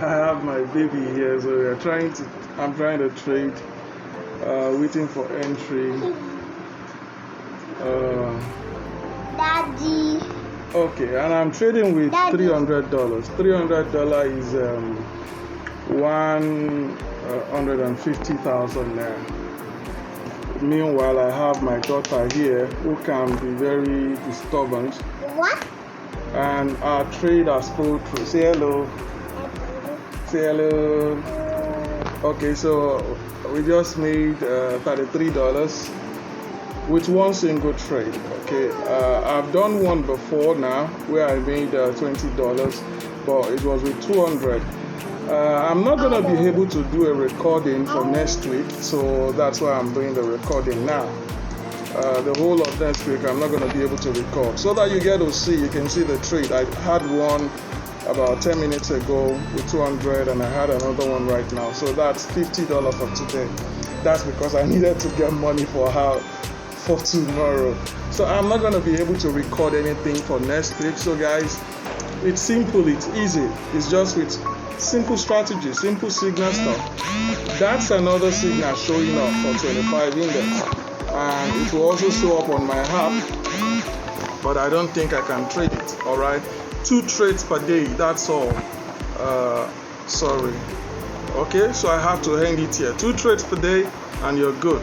I have my baby here, so I'm trying to trade, waiting for entry. Daddy. Okay, and I'm trading with Daddy. $300. $300 is 150,000 naira. Meanwhile, I have my daughter here who can be very disturbing. What? And our trade has pulled through. Say hello. Say hello. Okay, so we just made $33 with one single trade. Okay, I've done one before now where I made $20, but it was with 200. I'm not gonna be able to do a recording for next week, so that's why I'm doing the recording now. The whole of next week I'm not gonna be able to record, so that you can see the trade. I had one about 10 minutes ago with 200, and I had another one right now, so that's $50 for today. That's because I needed to get money for tomorrow. So I'm not gonna be able to record anything for next week. So guys, it's simple, it's easy. It's just with simple strategy, simple signal stuff. That's another signal showing up for 25 index, and it will also show up on my app, but I don't think I can trade it. All right, 2 trades per day, that's all. Sorry. Okay, so I have to end it here. 2 trades per day and you're good.